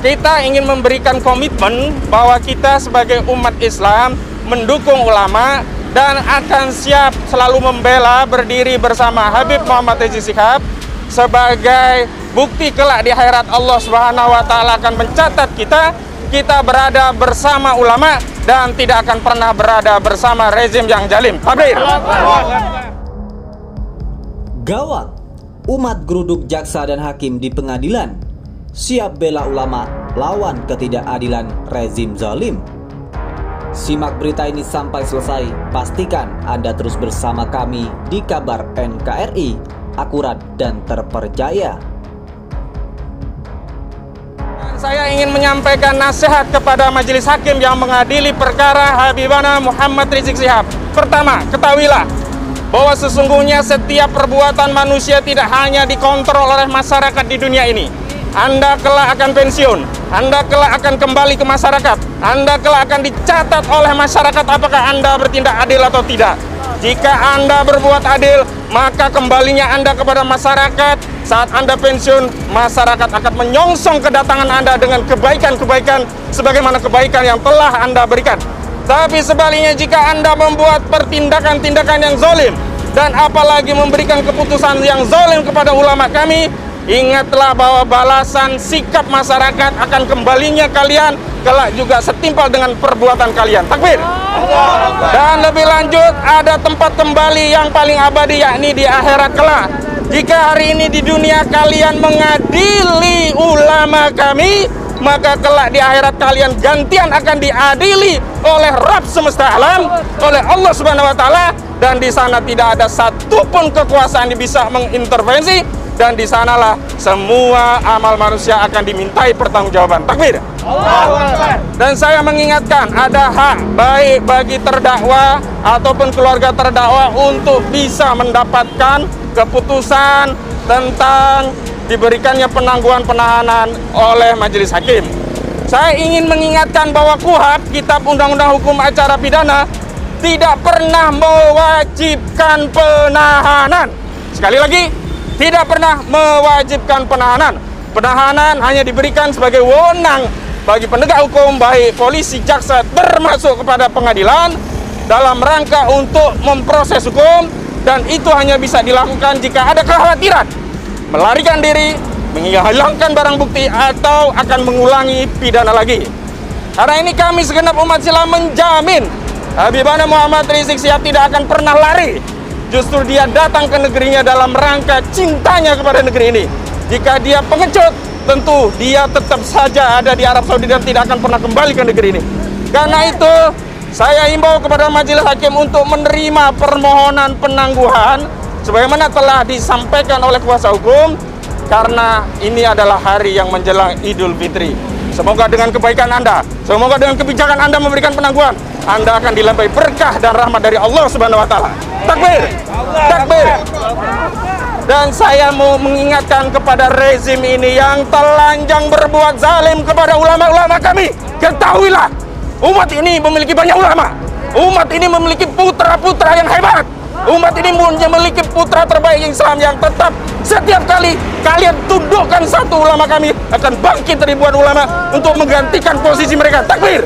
kita ingin memberikan komitmen bahwa kita sebagai umat Islam mendukung ulama dan akan siap selalu membela, berdiri bersama Habib Muhammad Rizik Syihab sebagai bukti kelak di akhirat Allah Subhanahu wa taala akan mencatat kita berada bersama ulama dan tidak akan pernah berada bersama rezim yang zalim. Takbir. Gawat, umat geruduk jaksa dan hakim di pengadilan siap bela ulama lawan ketidakadilan rezim zalim. Simak berita ini sampai selesai. Pastikan Anda terus bersama kami di Kabar NKRI, akurat dan terpercaya. Saya ingin menyampaikan nasihat kepada majelis hakim yang mengadili perkara Habibana Muhammad Rizik Syihab. Pertama, ketahuilah bahwa sesungguhnya setiap perbuatan manusia tidak hanya dikontrol oleh masyarakat di dunia ini. Anda kelak akan pensiun, Anda kelak akan kembali ke masyarakat, Anda kelak akan dicatat oleh masyarakat apakah Anda bertindak adil atau tidak. Jika Anda berbuat adil, maka kembalinya Anda kepada masyarakat. Saat Anda pensiun, masyarakat akan menyongsong kedatangan Anda dengan kebaikan-kebaikan sebagaimana kebaikan yang telah Anda berikan. Tapi sebaliknya, jika Anda membuat pertindakan-tindakan yang zalim dan apalagi memberikan keputusan yang zalim kepada ulama kami, ingatlah bahwa balasan sikap masyarakat akan kembalinya kalian kelak juga setimpal dengan perbuatan kalian. Takbir. Dan lebih lanjut, ada tempat kembali yang paling abadi, yakni di akhirat kelak. Jika hari ini di dunia kalian mengadili ulama kami, maka kelak di akhirat kalian gantian akan diadili oleh Rabb semesta alam, oleh Allah Subhanahu wa taala, dan di sana tidak ada satupun kekuasaan yang bisa mengintervensi, dan di sanalah semua amal manusia akan dimintai pertanggungjawaban. Takbir. Dan saya mengingatkan, ada hak baik bagi terdakwa ataupun keluarga terdakwa untuk bisa mendapatkan keputusan tentang diberikannya penangguhan penahanan oleh majelis hakim. Saya ingin mengingatkan bahwa KUHP, Kitab Undang-Undang Hukum Acara Pidana, tidak pernah mewajibkan penahanan. Sekali lagi, tidak pernah mewajibkan penahanan. Penahanan hanya diberikan sebagai wewenang bagi penegak hukum, baik polisi, jaksa, termasuk kepada pengadilan, dalam rangka untuk memproses hukum, dan itu hanya bisa dilakukan jika ada kekhawatiran melarikan diri, menghilangkan barang bukti, atau akan mengulangi pidana lagi. Karena ini kami segenap umat Islam menjamin Habibana Muhammad Rizik Syihab tidak akan pernah lari. Justru dia datang ke negerinya dalam rangka cintanya kepada negeri ini. Jika dia pengecut, tentu dia tetap saja ada di Arab Saudi dan tidak akan pernah kembali ke negeri ini. Karena itu, saya himbau kepada majelis hakim untuk menerima permohonan penangguhan sebagaimana telah disampaikan oleh kuasa hukum, karena ini adalah hari yang menjelang Idul Fitri. Semoga dengan kebaikan Anda, semoga dengan kebijakan Anda memberikan penangguhan, Anda akan dilampaui berkah dan rahmat dari Allah Subhanahu wa taala. Takbir. Takbir. Dan saya mau mengingatkan kepada rezim ini yang telanjang berbuat zalim kepada ulama-ulama kami. Ketahuilah, umat ini memiliki banyak ulama. Umat ini memiliki putra-putra yang hebat. Umat ini memiliki putra terbaik Islam yang tetap setiap kali kalian tundukkan satu ulama kami, akan bangkit ribuan ulama untuk menggantikan posisi mereka. Takbir.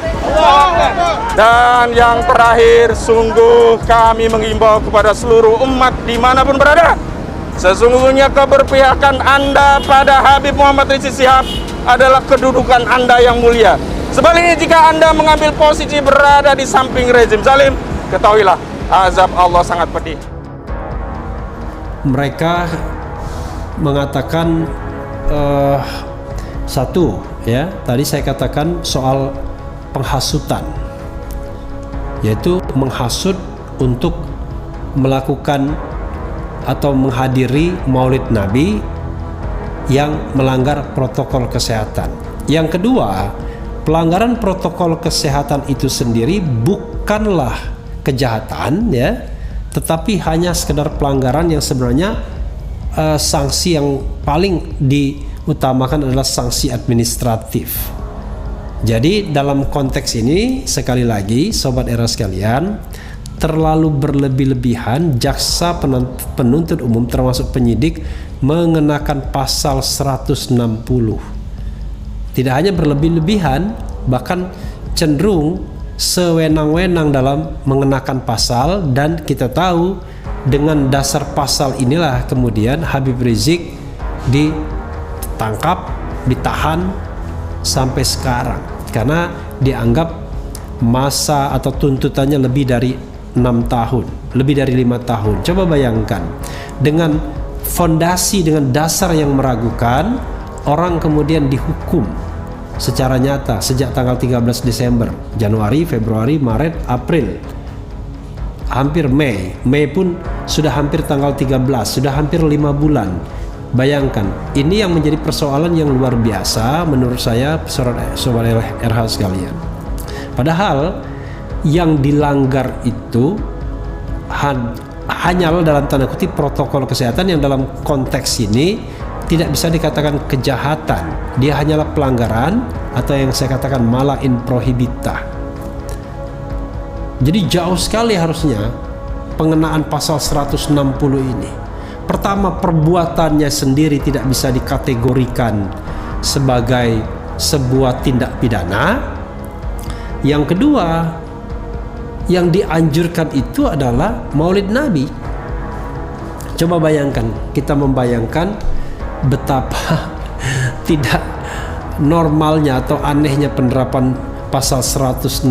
Dan yang terakhir, sungguh kami mengimbau kepada seluruh umat dimanapun berada, sesungguhnya keberpihakan Anda pada Habib Muhammad Rizik Syihab adalah kedudukan Anda yang mulia. Sebaliknya, jika Anda mengambil posisi berada di samping rezim zalim, ketahuilah azab Allah sangat pedih. Mereka mengatakan satu, ya, tadi saya katakan soal penghasutan, yaitu menghasut untuk melakukan atau menghadiri Maulid Nabi yang melanggar protokol kesehatan. Yang kedua, pelanggaran protokol kesehatan itu sendiri bukanlah kejahatan, ya, tetapi hanya sekedar pelanggaran yang sebenarnya sanksi yang paling diutamakan adalah sanksi administratif. Jadi dalam konteks ini, sekali lagi Sobat Era sekalian, terlalu berlebih-lebihan jaksa penuntut umum termasuk penyidik mengenakan pasal 160. Tidak hanya berlebih-lebihan, bahkan cenderung sewenang-wenang dalam mengenakan pasal, dan kita tahu dengan dasar pasal inilah kemudian Habib Rizik ditangkap, ditahan sampai sekarang karena dianggap masa atau tuntutannya lebih dari 6 tahun, lebih dari 5 tahun. Coba bayangkan, dengan fondasi, dengan dasar yang meragukan, orang kemudian dihukum secara nyata sejak tanggal 13 Desember, Januari, Februari, Maret, April, hampir Mei pun sudah hampir tanggal 13, sudah hampir 5 bulan. Bayangkan, ini yang menjadi persoalan yang luar biasa menurut saya, Sobat RH sekalian. Padahal yang dilanggar itu hanyalah dalam tanda kutip protokol kesehatan yang dalam konteks ini tidak bisa dikatakan kejahatan. Dia hanyalah pelanggaran atau yang saya katakan mala in prohibita. Jadi jauh sekali harusnya pengenaan pasal 160 ini. Pertama, perbuatannya sendiri tidak bisa dikategorikan sebagai sebuah tindak pidana. Yang kedua, yang dianjurkan itu adalah Maulid Nabi. Coba bayangkan, kita membayangkan betapa tidak normalnya atau anehnya penerapan pasal 160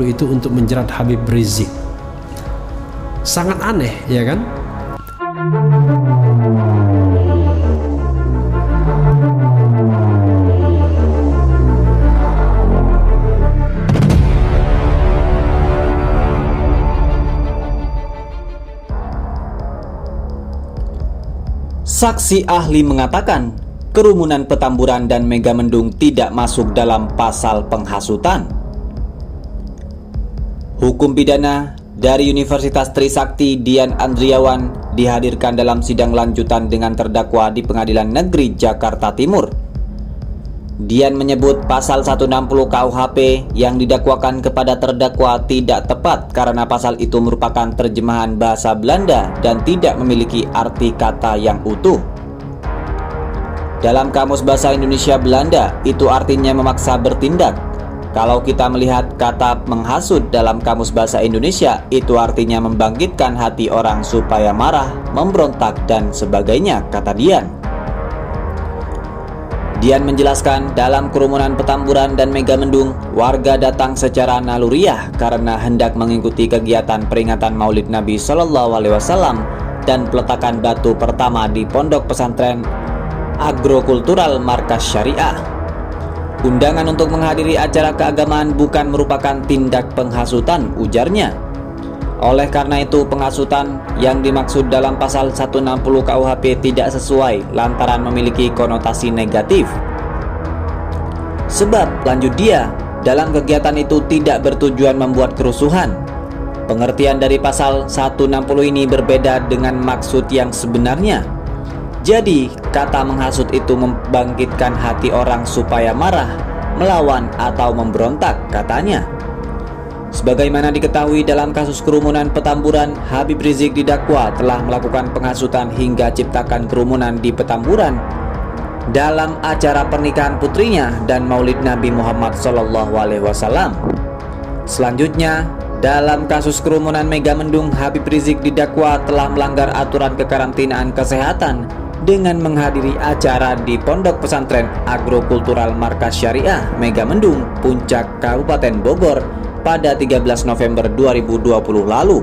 itu untuk menjerat Habib Rizik. Sangat aneh, ya kan? Saksi ahli mengatakan kerumunan Petamburan dan Megamendung tidak masuk dalam pasal penghasutan. Hukum pidana dari Universitas Trisakti Dian Andriawan dihadirkan dalam sidang lanjutan dengan terdakwa di Pengadilan Negeri Jakarta Timur. Dian menyebut pasal 160 KUHP yang didakwakan kepada terdakwa tidak tepat karena pasal itu merupakan terjemahan bahasa Belanda dan tidak memiliki arti kata yang utuh. Dalam Kamus Bahasa Indonesia Belanda, itu artinya memaksa bertindak. Kalau kita melihat kata menghasut dalam Kamus Bahasa Indonesia, itu artinya membangkitkan hati orang supaya marah, memberontak, dan sebagainya, kata Dian. Dian menjelaskan, dalam kerumunan Petamburan dan Megamendung, warga datang secara naluriah karena hendak mengikuti kegiatan peringatan Maulid Nabi SAW dan peletakan batu pertama di Pondok Pesantren Agrokultural Markas Syariah. Undangan untuk menghadiri acara keagamaan bukan merupakan tindak penghasutan, ujarnya. Oleh karena itu, penghasutan yang dimaksud dalam pasal 160 KUHP tidak sesuai lantaran memiliki konotasi negatif. Sebab, lanjut dia, dalam kegiatan itu tidak bertujuan membuat kerusuhan. Pengertian dari pasal 160 ini berbeda dengan maksud yang sebenarnya. Jadi, kata menghasut itu membangkitkan hati orang supaya marah, melawan, atau memberontak, katanya. Sebagaimana diketahui dalam kasus kerumunan Petamburan, Habib Rizik didakwa telah melakukan penghasutan hingga ciptakan kerumunan di Petamburan dalam acara pernikahan putrinya dan Maulid Nabi Muhammad SAW. Selanjutnya, dalam kasus kerumunan Megamendung, Habib Rizik didakwa telah melanggar aturan kekarantinaan kesehatan dengan menghadiri acara di Pondok Pesantren Agrokultural Markas Syariah Megamendung, Puncak, Kabupaten Bogor pada 13 November 2020 lalu.